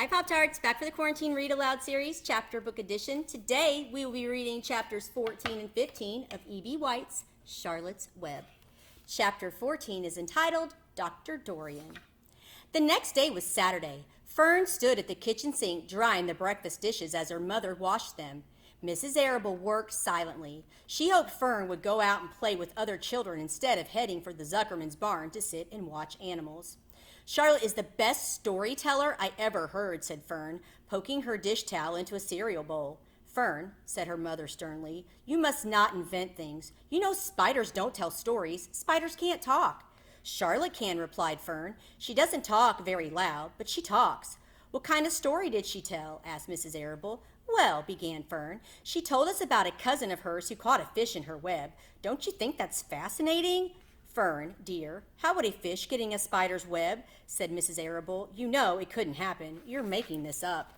Hi Pop-Tarts, back for the Quarantine Read Aloud series, chapter book edition. Today we will be reading chapters 14 and 15 of E.B. White's Charlotte's Web. Chapter 14 is entitled Dr. Dorian. The next day was Saturday. Fern stood at the kitchen sink drying the breakfast dishes as her mother washed them. Mrs. Arable worked silently. She hoped Fern would go out and play with other children instead of heading for the Zuckerman's barn to sit and watch animals. Charlotte is the best storyteller I ever heard, said Fern, poking her dish towel into a cereal bowl. Fern, said her mother sternly, you must not invent things. You know spiders don't tell stories. Spiders can't talk. Charlotte can, replied Fern. She doesn't talk very loud, but she talks. What kind of story did she tell? Asked Mrs. Arable. Well, began Fern, she told us about a cousin of hers who caught a fish in her web. Don't you think that's fascinating? Fern, dear, how would a fish get in a spider's web? Said Mrs. Arable. You know it couldn't happen. You're making this up.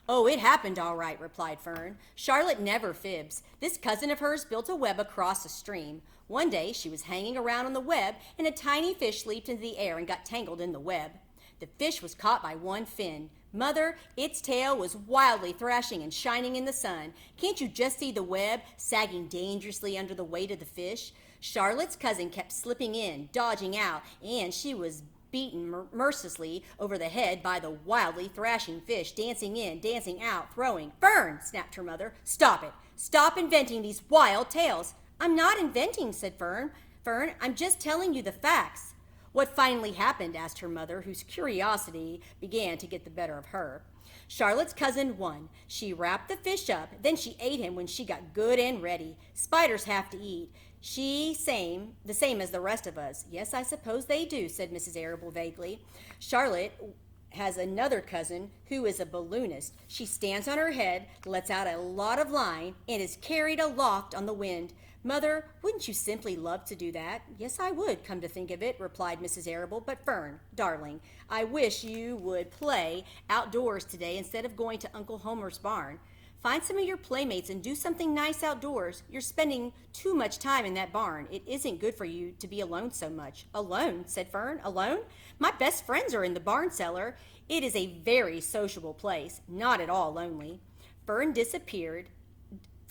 Oh, it happened all right, replied Fern. Charlotte never fibs. This cousin of hers built a web across a stream. One day she was hanging around on the web, and a tiny fish leaped into the air and got tangled in the web. The fish was caught by one fin. Mother, its tail was wildly thrashing and shining in the sun. Can't you just see the web sagging dangerously under the weight of the fish? Charlotte's cousin kept slipping in, dodging out, and she was beaten mercilessly over the head by the wildly thrashing fish, dancing in, dancing out, throwing. Fern, snapped her mother, stop it. Stop inventing these wild tales. I'm not inventing, said Fern. Fern, I'm just telling you the facts. What finally happened? Asked her mother, whose curiosity began to get the better of her. Charlotte's cousin won. She wrapped the fish up, then she ate him when she got good and ready. Spiders have to eat. The same as the rest of us. Yes, I suppose they do, said Mrs. Arable vaguely. Charlotte has another cousin who is a balloonist. She stands on her head, lets out a lot of line, and is carried aloft on the wind. Mother, wouldn't you simply love to do that? Yes, I would, come to think of it, replied Mrs. Arable. But Fern, darling, I wish you would play outdoors today instead of going to Uncle Homer's barn. Find some of your playmates and do something nice outdoors. You're spending too much time in that barn. It isn't good for you to be alone so much. Alone, said Fern. Alone? My best friends are in the barn cellar. It is a very sociable place, not at all lonely. Fern disappeared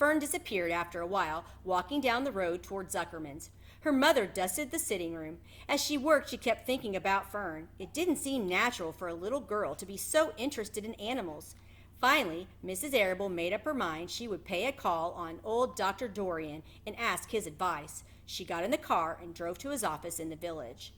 after a while, walking down the road toward Zuckerman's. Her mother dusted the sitting room. As she worked, she kept thinking about Fern. It didn't seem natural for a little girl to be so interested in animals. Finally, Mrs. Arable made up her mind she would pay a call on old Dr. Dorian and ask his advice. She got in the car and drove to his office in the village.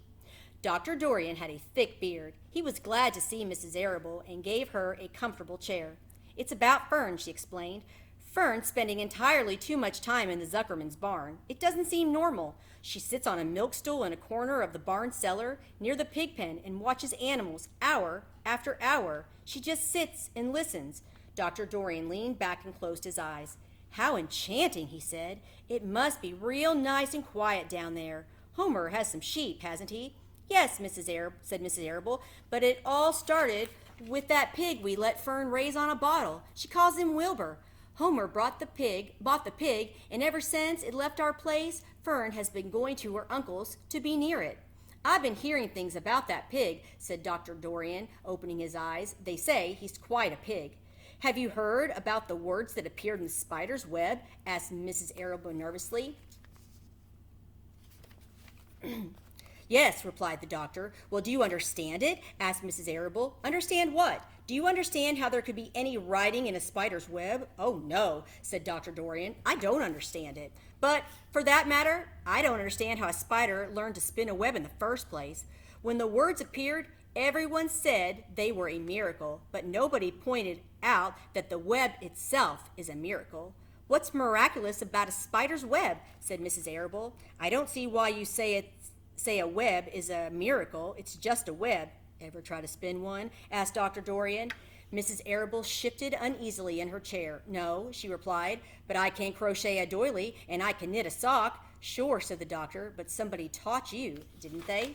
Dr. Dorian had a thick beard. He was glad to see Mrs. Arable and gave her a comfortable chair. It's about Fern, she explained. Fern's spending entirely too much time in the Zuckerman's barn. It doesn't seem normal. She sits on a milk stool in a corner of the barn cellar near the pig pen and watches animals hour after hour. She just sits and listens. Dr. Dorian leaned back and closed his eyes. How enchanting, he said. It must be real nice and quiet down there. Homer has some sheep, hasn't he? Yes, said Mrs. Arable, but it all started with that pig we let Fern raise on a bottle. She calls him Wilbur. Homer bought the pig, and ever since it left our place, Fern has been going to her uncle's to be near it. I've been hearing things about that pig, said Dr. Dorian, opening his eyes. They say he's quite a pig. Have you heard about the words that appeared in the spider's web? Asked Mrs. Arable nervously. Yes, replied the doctor. Well, do you understand it? Asked Mrs. Arable. Understand what? Do you understand how there could be any writing in a spider's web? Oh, no, said Dr. Dorian. I don't understand it. But, for that matter, I don't understand how a spider learned to spin a web in the first place. When the words appeared, everyone said they were a miracle, but nobody pointed out that the web itself is a miracle. What's miraculous about a spider's web? Said Mrs. Arable. I don't see why you say a web is a miracle. It's just a web. Ever try to spin one? Asked Dr. Dorian. Mrs. Arable shifted uneasily in her chair. No, she replied, but I can crochet a doily and I can knit a sock. Sure, said the doctor, but somebody taught you, didn't they?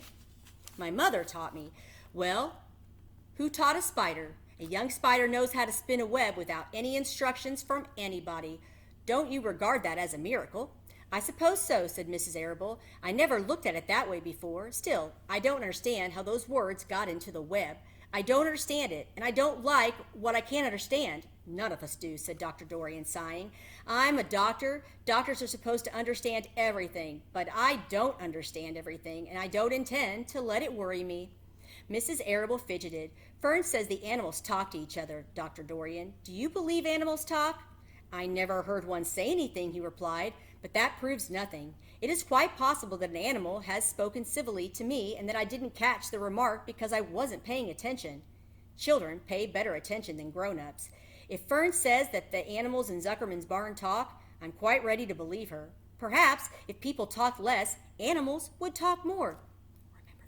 My mother taught me. Well, who taught a spider? A young spider knows how to spin a web without any instructions from anybody. Don't you regard that as a miracle? I suppose so, said Mrs. Arable. I never looked at it that way before. Still, I don't understand how those words got into the web. I don't understand it, and I don't like what I can't understand. None of us do, said Dr. Dorian, sighing. I'm a doctor. Doctors are supposed to understand everything, but I don't understand everything, and I don't intend to let it worry me. Mrs. Arable fidgeted. Fern says the animals talk to each other, Dr. Dorian. Do you believe animals talk? I never heard one say anything, he replied, but that proves nothing. It is quite possible that an animal has spoken civilly to me and that I didn't catch the remark because I wasn't paying attention. Children pay better attention than grown-ups. If Fern says that the animals in Zuckerman's barn talk, I'm quite ready to believe her. Perhaps if people talked less, animals would talk more. Remember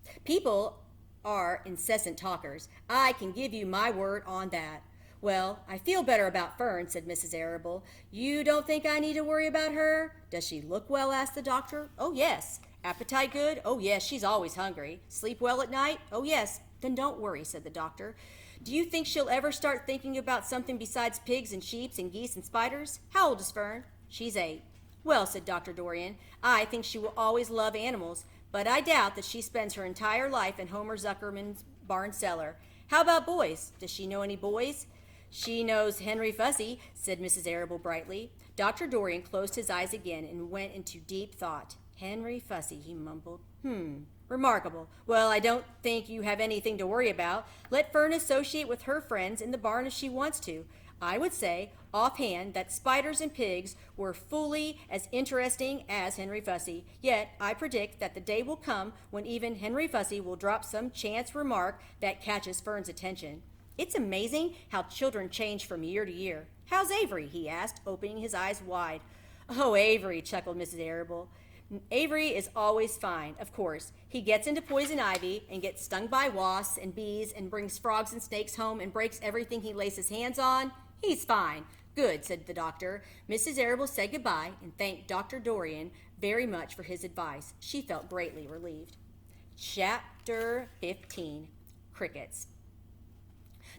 that. People are incessant talkers. I can give you my word on that. Well, I feel better about Fern, said Mrs. Arable. You don't think I need to worry about her? Does she look well? Asked the doctor. Oh, yes. Appetite good? Oh, yes, she's always hungry. Sleep well at night? Oh, yes. Then don't worry, said the doctor. Do you think she'll ever start thinking about something besides pigs and sheep and geese and spiders? How old is Fern? She's 8. Well, said Dr. Dorian, I think she will always love animals, but I doubt that she spends her entire life in Homer Zuckerman's barn cellar. How about boys? Does she know any boys? She knows Henry Fussy, said Mrs. Arable brightly. Dr. Dorian closed his eyes again and went into deep thought. Henry Fussy, he mumbled. Remarkable. Well, I don't think you have anything to worry about. Let Fern associate with her friends in the barn if she wants to. I would say, offhand, that spiders and pigs were fully as interesting as Henry Fussy. Yet, I predict that the day will come when even Henry Fussy will drop some chance remark that catches Fern's attention. It's amazing how children change from year to year. How's Avery? He asked, opening his eyes wide. Oh, Avery, chuckled Mrs. Arable. Avery is always fine, of course. He gets into poison ivy and gets stung by wasps and bees and brings frogs and snakes home and breaks everything he lays his hands on. He's fine. Good, said the doctor. Mrs. Arable said goodbye and thanked Dr. Dorian very much for his advice. She felt greatly relieved. Chapter 15, Crickets.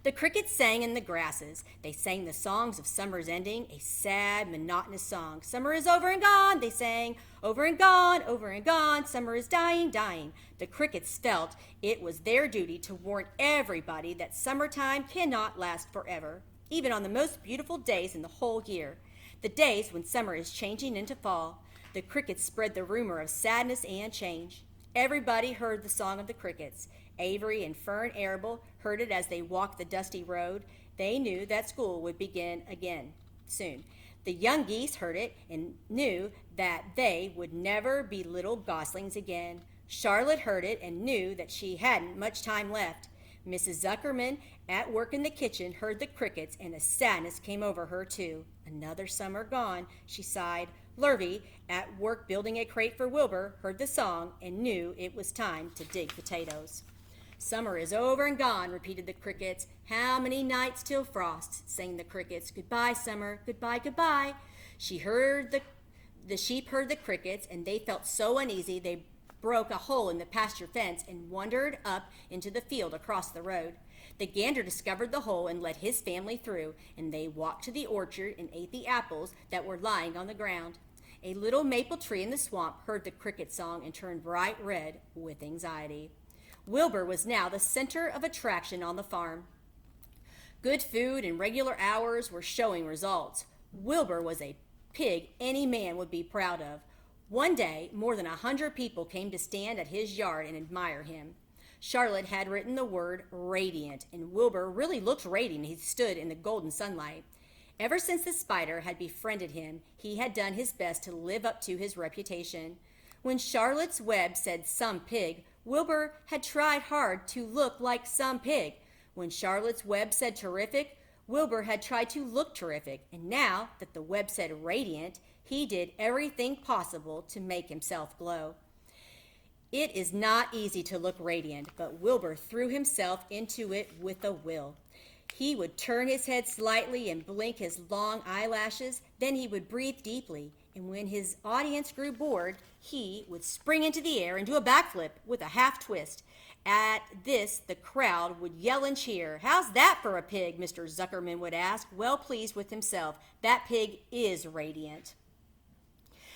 The crickets sang in the grasses. They sang the songs of summer's ending, a sad, monotonous song. Summer is over and gone, they sang. Over and gone, summer is dying, dying. The crickets felt it was their duty to warn everybody that summertime cannot last forever, even on the most beautiful days in the whole year, the days when summer is changing into fall. The crickets spread the rumor of sadness and change. Everybody heard the song of the crickets. Avery and Fern Arable heard it as they walked the dusty road. They knew that school would begin again soon. The young geese heard it and knew that they would never be little goslings again. Charlotte heard it and knew that she hadn't much time left. Mrs. Zuckerman, at work in the kitchen, heard the crickets, and a sadness came over her, too. Another summer gone, she sighed. Lurvy, at work building a crate for Wilbur, heard the song and knew it was time to dig potatoes. Summer is over and gone, repeated the crickets. How many nights till frost, sang the crickets. Goodbye, summer, goodbye, goodbye. The sheep heard the crickets, and they felt so uneasy they broke a hole in the pasture fence and wandered up into the field across the road. The gander discovered the hole and let his family through, and they walked to the orchard and ate the apples that were lying on the ground. A little maple tree in the swamp heard the cricket song and turned bright red with anxiety. Wilbur was now the center of attraction on the farm. Good food and regular hours were showing results. Wilbur was a pig any man would be proud of. One day, more than 100 people came to stand at his yard and admire him. Charlotte had written the word radiant, and Wilbur really looked radiant as he stood in the golden sunlight. Ever since the spider had befriended him, he had done his best to live up to his reputation. When Charlotte's web said some pig, Wilbur had tried hard to look like some pig. When Charlotte's web said terrific, Wilbur had tried to look terrific. And now that the web said radiant, he did everything possible to make himself glow. It is not easy to look radiant, but Wilbur threw himself into it with a will. He would turn his head slightly and blink his long eyelashes. Then he would breathe deeply. And when his audience grew bored, he would spring into the air and do a backflip with a half twist. At this, the crowd would yell and cheer. How's that for a pig? Mr. Zuckerman would ask, well pleased with himself. That pig is radiant.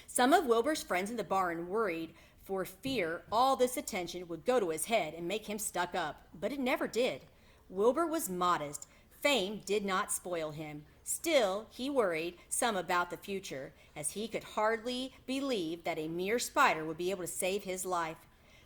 Some of Wilbur's friends in the barn worried for fear all this attention would go to his head and make him stuck up, but it never did. Wilbur was modest. Fame did not spoil him. Still, he worried some about the future, as he could hardly believe that a mere spider would be able to save his life.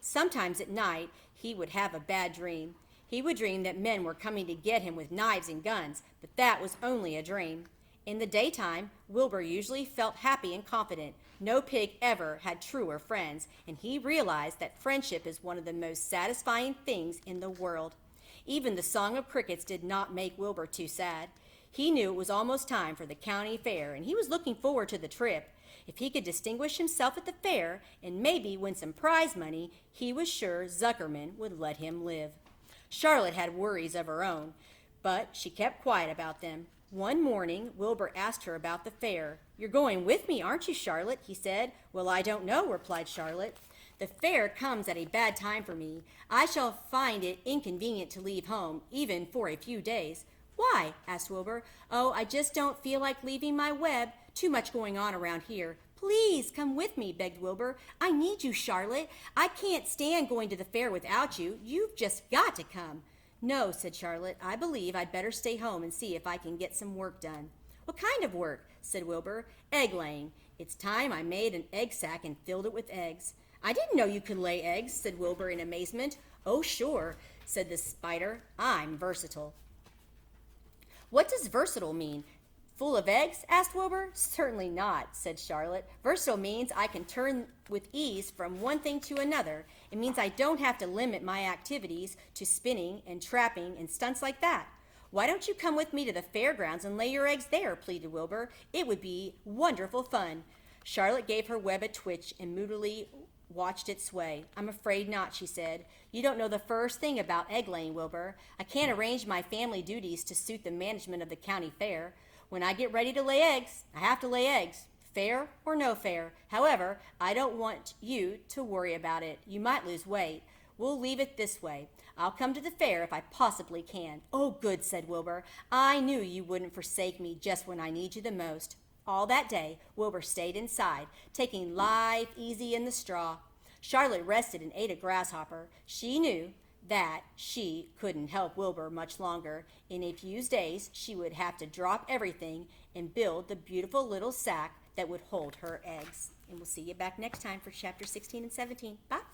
Sometimes at night, he would have a bad dream. He would dream that men were coming to get him with knives and guns, but that was only a dream. In the daytime, Wilbur usually felt happy and confident. No pig ever had truer friends, and he realized that friendship is one of the most satisfying things in the world. Even the song of crickets did not make Wilbur too sad. He knew it was almost time for the county fair, and he was looking forward to the trip. If he could distinguish himself at the fair and maybe win some prize money, he was sure Zuckerman would let him live. Charlotte had worries of her own, but she kept quiet about them. One morning, Wilbur asked her about the fair. "You're going with me, aren't you, Charlotte?" he said. "Well, I don't know," replied Charlotte. "The fair comes at a bad time for me. I shall find it inconvenient to leave home, even for a few days." "Why?" asked Wilbur. "Oh, I just don't feel like leaving my web. Too much going on around here." "Please come with me," begged Wilbur. "I need you, Charlotte. I can't stand going to the fair without you. You've just got to come." "No," said Charlotte. "I believe I'd better stay home and see if I can get some work done." "What kind of work?" said Wilbur. "Egg laying. It's time I made an egg sack and filled it with eggs." "I didn't know you could lay eggs," said Wilbur in amazement. "Oh, sure," said the spider. "I'm versatile." "What does versatile mean? Full of eggs?" asked Wilbur. "Certainly not," said Charlotte. "Versatile means I can turn with ease from one thing to another. It means I don't have to limit my activities to spinning and trapping and stunts like that." "Why don't you come with me to the fairgrounds and lay your eggs there?" pleaded Wilbur. "It would be wonderful fun." Charlotte gave her web a twitch and moodily watched it sway. "I'm afraid not," she said. "You don't know the first thing about egg laying, Wilbur. I can't arrange my family duties to suit the management of the county fair. When I get ready to lay eggs, I have to lay eggs, fair or no fair. However, I don't want you to worry about it. You might lose weight. We'll leave it this way. I'll come to the fair if I possibly can." "Oh, good," said Wilbur. "I knew you wouldn't forsake me just when I need you the most." All that day, Wilbur stayed inside, taking life easy in the straw. Charlotte rested and ate a grasshopper. She knew that she couldn't help Wilbur much longer. In a few days, she would have to drop everything and build the beautiful little sack that would hold her eggs. And we'll see you back next time for chapter 16 and 17. Bye.